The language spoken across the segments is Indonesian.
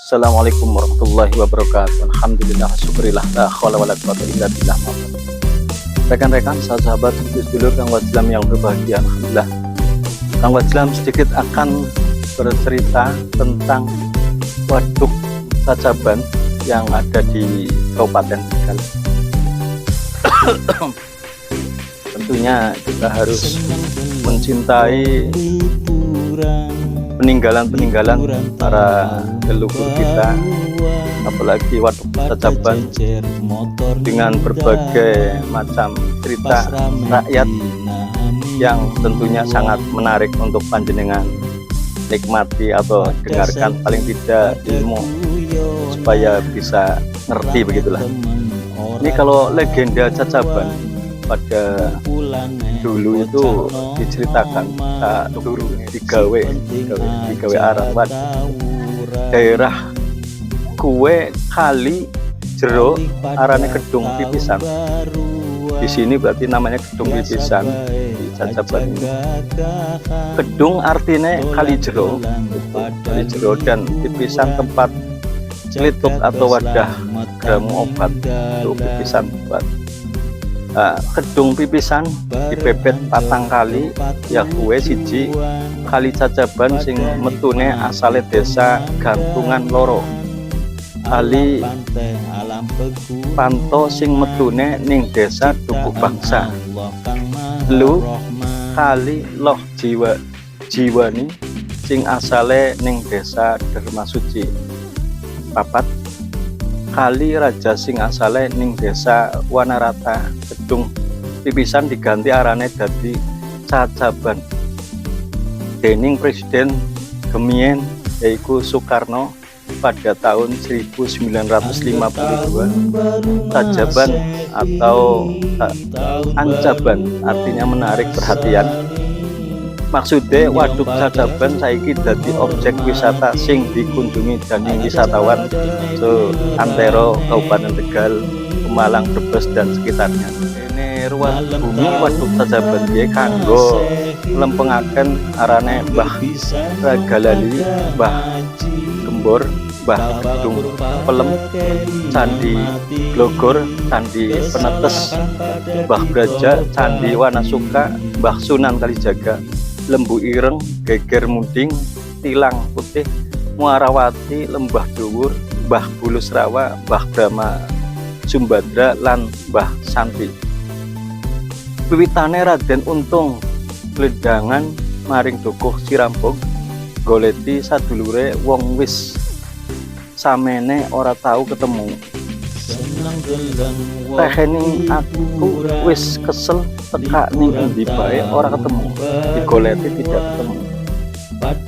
Assalamualaikum warahmatullahi wabarakatuh. Alhamdulillah, syukurillah, la haula wala quwata illa billah. Rekan-rekan, sahabat, sedulur Kang Wajlam yang berbahagia, alhamdulillah. Kang Wajlam sedikit akan bercerita tentang waduk Cacaban yang ada di Kabupaten Tegal. Tentunya kita harus mencintai peninggalan-peninggalan para leluhur kita, apalagi waduk Cacaban dengan berbagai macam cerita rakyat yang tentunya sangat menarik untuk panjenengan nikmati atau dengarkan, paling tidak ilmu supaya bisa ngerti, begitulah. Ini kalau legenda Cacaban pada dulu itu diceritakan dulu digawe arah daerah kue kali jero arane Kedung Pipisan. Di sini berarti namanya Kedung Pipisan di Cacaban ini. Kedung artinya kali jero dan pipisan tempat celituk atau wadah geramu obat, itu pipisan obat. Kedung Pipisan dipepet patang kali, ya kue siji kali Cacaban sing metune asale desa Gantungan Loro, kali Panto sing metune ning desa Dukuk Bangsa, lu kali Loh Jiwani sing asale ning desa Dermasuci, papat kali Raja sing asale ning desa Wanarata. Kedung Pipisan diganti arane dadi Cacaban dening Presiden Gemien yaiku Soekarno pada tahun 1952. Cacaban atau Ancaban artinya menarik perhatian. Maksudnya waduk Cacaban saiki dadi objek wisata sing dikunjungi dening wisatawan antero Kabupaten Tegal, Pemalang, Brebes dan sekitarnya. Ini ruang bumi waduk Cacaban dia kanggo lempengaken arane Mbah Ragalali, Mbah Gembor, Mbah Gedung Pelem, Candi Glogor, Candi Penetes, Mbah Braja, Candi Wanasuka, Mbah Sunan Kalijaga, Lembu Ireng, Geger Munding, Tilang Putih, Muarawati, Lembah Dhuwur, Mbah Bulus Rawa, Mbah Brahma Sumbadra lan Mbah Santi. Wiwitane Raden Untung gledangan maring Dukuh Sirampung, goleti sadulure wong wis samene ora tahu ketemu. Teheni aku wis kesel teka ning endi bae ora ketemu, digoleti tidak ketemu.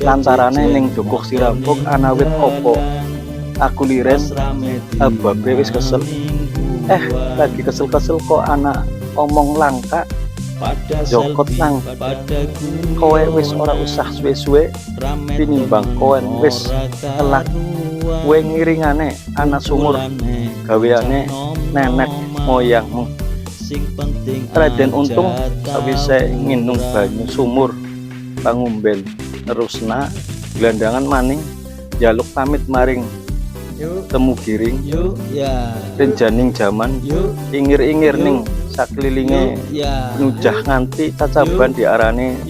Lantarane ning Dukuh Sirampung ana wit kopo. Aku liren ababe wis kesel. Lagi kesel-kesel kok anak omong langka jokot nang kowe wis ora usah suwe-suwe tinimbang kowe wis telak kowe ngiringane anak sumur gaweane nenek moyangmu. Raden Untung sawise nginum banyu sumur pangumben terusna gelandangan maning jaluk pamit maring temu giring renjaning jaman ingir-ingir ning saklilinge nujah nganti Cacaban diarani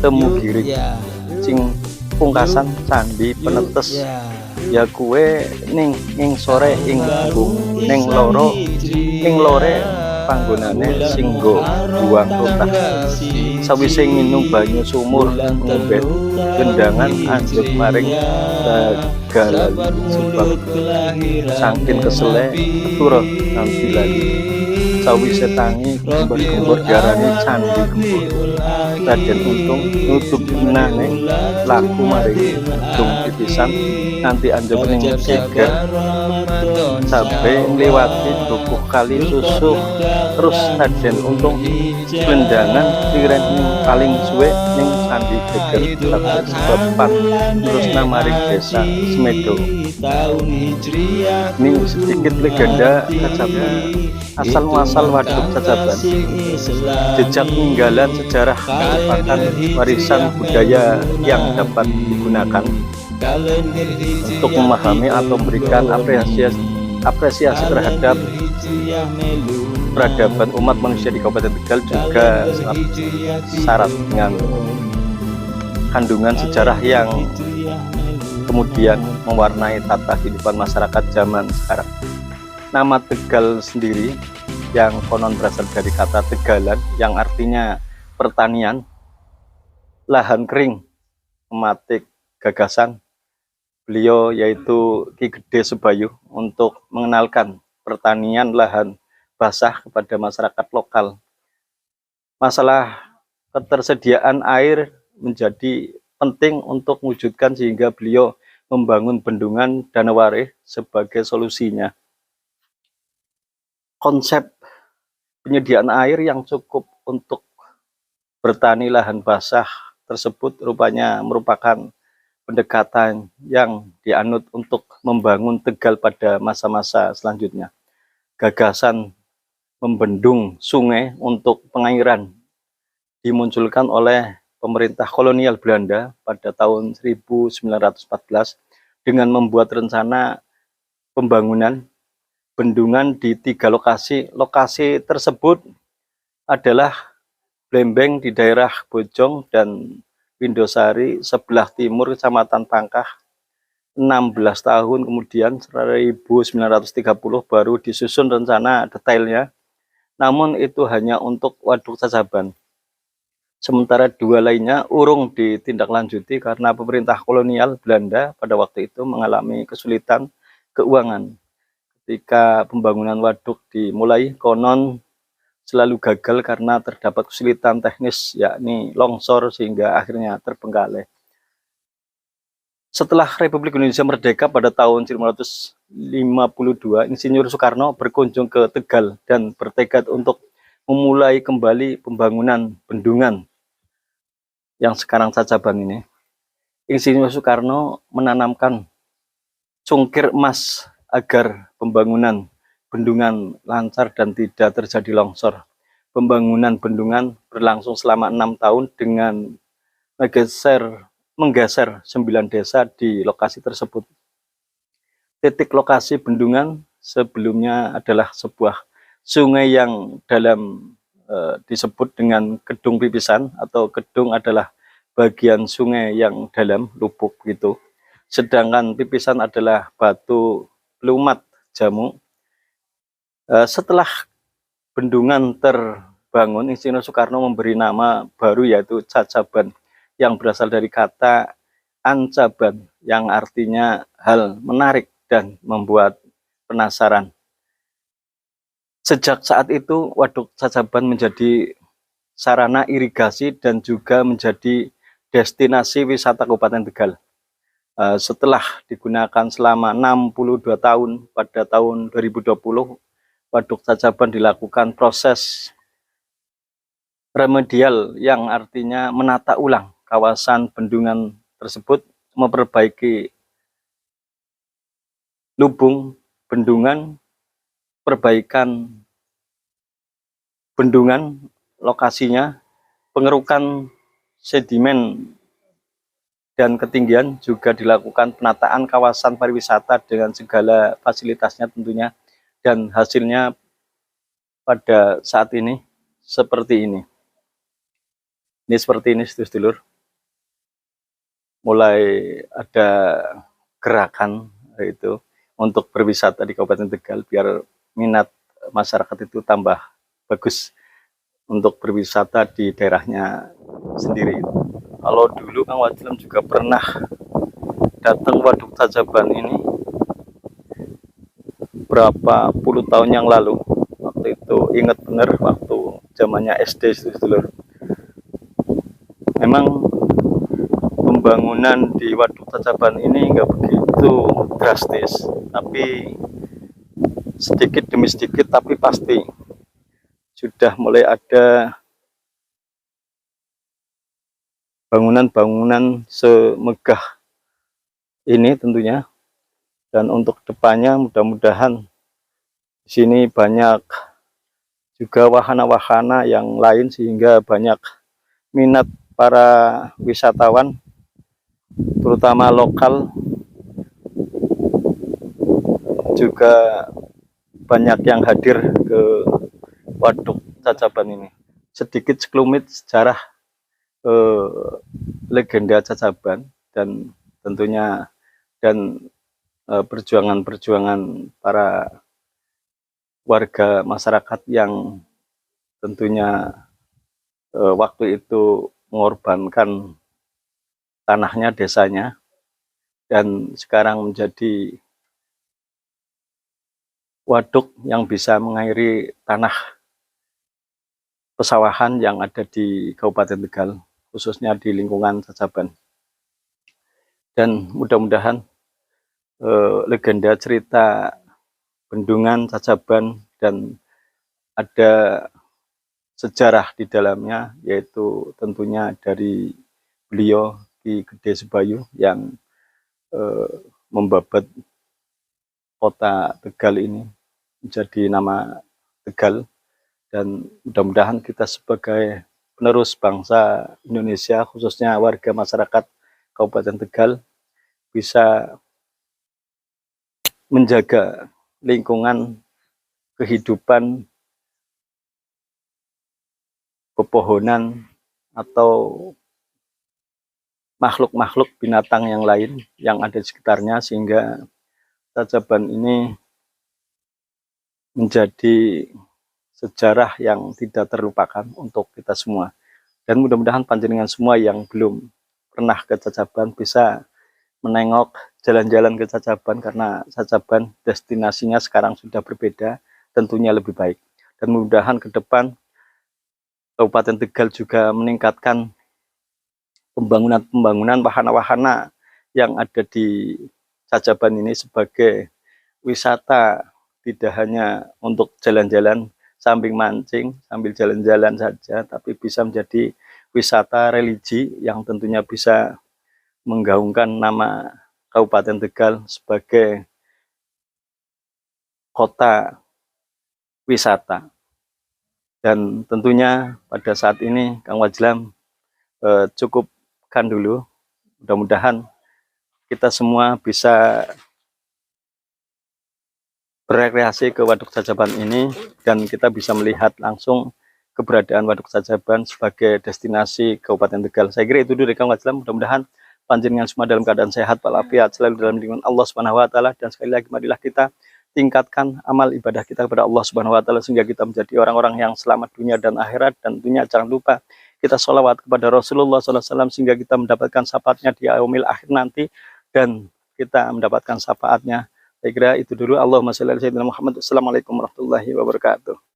temu giring sing pungkasan Candi Penetes ya kue ning sore ing ning loro ing lore panggonane singgo buang rutah. Sawise nginum banyu sumur ngomben gendangan anjuk maring Ragalali sebab saking kesele turun nanti lagi. Sawise tangi gembor diarani Candi Gembor. Raden Untung nutup menane laku maring Kedung Pipisan nanti anjuk ning Geger sampai ngliwati Dukuh Kali Susuh. Terus Raden Untung glendangan liren ning paling suwe ning Candi Geger sebab terus namaring desa Semedo. Ini sedikit legenda Cacaban, asal muasal waduk Cacaban, jejak peninggalan sejarah merupakan warisan budaya yang dapat digunakan untuk memahami atau memberikan apresiasi terhadap peradaban umat manusia di Kabupaten Tegal juga syarat dengan kandungan sejarah yang kemudian mewarnai tata kehidupan masyarakat zaman sekarang. Nama Tegal sendiri yang konon berasal dari kata tegalan yang artinya pertanian, lahan kering, mematik gagasan beliau yaitu Ki Gede Sebayu untuk mengenalkan pertanian lahan basah kepada masyarakat lokal. Masalah ketersediaan air menjadi penting untuk mewujudkan sehingga beliau membangun bendungan Danaware sebagai solusinya. Konsep penyediaan air yang cukup untuk bertani lahan basah tersebut rupanya merupakan pendekatan yang dianut untuk membangun Tegal pada masa-masa selanjutnya. Gagasan membendung sungai untuk pengairan dimunculkan oleh pemerintah kolonial Belanda pada tahun 1914 dengan membuat rencana pembangunan bendungan di 3 lokasi. Lokasi tersebut adalah Blembeng di daerah Bojong dan Windosari sebelah timur Kecamatan Pangkah. 16 tahun kemudian 1930 baru disusun rencana detailnya, namun itu hanya untuk Waduk Cacaban. Sementara 2 lainnya urung ditindaklanjuti karena pemerintah kolonial Belanda pada waktu itu mengalami kesulitan keuangan. Ketika pembangunan waduk dimulai, konon selalu gagal karena terdapat kesulitan teknis, yakni longsor, sehingga akhirnya terbengkalai. Setelah Republik Indonesia merdeka pada tahun 1952, Insinyur Soekarno berkunjung ke Tegal dan bertekad untuk memulai kembali pembangunan bendungan yang sekarang Cacaban ini. Insinyur Soekarno menanamkan cungkir emas agar pembangunan bendungan lancar dan tidak terjadi longsor. Pembangunan bendungan berlangsung selama 6 tahun dengan menggeser 9 desa di lokasi tersebut. Titik lokasi bendungan sebelumnya adalah sebuah sungai yang dalam disebut dengan Kedung Pipisan, atau kedung adalah bagian sungai yang dalam, lubuk gitu. Sedangkan pipisan adalah batu lumat jamu. Setelah bendungan terbangun, Insinyur Soekarno memberi nama baru yaitu Cacaban yang berasal dari kata ancaban yang artinya hal menarik dan membuat penasaran. Sejak saat itu Waduk Cacaban menjadi sarana irigasi dan juga menjadi destinasi wisata Kabupaten Tegal. Setelah digunakan selama 62 tahun, pada tahun 2020 Waduk Cacaban dilakukan proses remedial yang artinya menata ulang kawasan bendungan tersebut, memperbaiki lubung bendungan, perbaikan bendungan lokasinya, pengerukan sedimen dan ketinggian, juga dilakukan penataan kawasan pariwisata dengan segala fasilitasnya tentunya, dan hasilnya pada saat ini seperti ini. Ini seperti ini, sedulur. Mulai ada gerakan itu untuk berwisata di Kabupaten Tegal biar minat masyarakat itu tambah bagus untuk berwisata di daerahnya sendiri. Kalau dulu Kang Wajlam juga pernah datang Waduk Cacaban ini berapa puluh tahun yang lalu. Waktu itu ingat benar waktu zamannya SD, sedulur. Memang pembangunan di Waduk Cacaban ini nggak begitu drastis, tapi sedikit demi sedikit tapi pasti sudah mulai ada bangunan-bangunan semegah ini tentunya. Dan untuk depannya mudah-mudahan di sini banyak juga wahana-wahana yang lain sehingga banyak minat para wisatawan terutama lokal juga banyak yang hadir ke Waduk Cacaban ini. Sedikit sekelumit sejarah eh, legenda Cacaban dan tentunya dan perjuangan-perjuangan para warga masyarakat yang tentunya waktu itu mengorbankan tanahnya, desanya, dan sekarang menjadi waduk yang bisa mengairi tanah pesawahan yang ada di Kabupaten Tegal, khususnya di lingkungan Cacaban. Dan mudah-mudahan legenda cerita bendungan Cacaban dan ada sejarah di dalamnya, yaitu tentunya dari beliau Ki Gede Sebayu yang membabat kota Tegal ini menjadi nama Tegal, dan mudah-mudahan kita sebagai penerus bangsa Indonesia, khususnya warga masyarakat Kabupaten Tegal, bisa menjaga lingkungan kehidupan pepohonan atau makhluk-makhluk binatang yang lain yang ada di sekitarnya, sehingga Cacaban ini menjadi sejarah yang tidak terlupakan untuk kita semua. Dan mudah-mudahan panjenengan semua yang belum pernah ke Cacaban bisa menengok jalan-jalan ke Cacaban, karena Cacaban destinasinya sekarang sudah berbeda, tentunya lebih baik. Dan mudah-mudahan ke depan Kabupaten Tegal juga meningkatkan pembangunan wahana-wahana yang ada di Cacaban ini sebagai wisata, tidak hanya untuk jalan-jalan sambil mancing, sambil jalan-jalan saja, tapi bisa menjadi wisata religi yang tentunya bisa menggaungkan nama Kabupaten Tegal sebagai kota wisata. Dan tentunya pada saat ini Kang Wajlam cukupkan dulu. Mudah-mudahan kita semua bisa berekreasi ke Waduk Cacaban ini dan kita bisa melihat langsung keberadaan Waduk Cacaban sebagai destinasi Kabupaten Tegal. Saya kira itu dulu dari Kang Wajlam. Mudah-mudahan panjenengan semua dalam keadaan sehat walafiat, selalu dalam lindungan Allah Subhanahu wa taala, dan sekali lagi marilah kita tingkatkan amal ibadah kita kepada Allah Subhanahu wa taala sehingga kita menjadi orang-orang yang selamat dunia dan akhirat. Dan tentunya jangan lupa kita sholawat kepada Rasulullah SAW sehingga kita mendapatkan syafaatnya di yaumil akhir nanti dan kita mendapatkan syafaatnya. Saya kira itu dulu. Allahumma sholli ala sayyidina Muhammad. Assalamualaikum warahmatullahi wabarakatuh.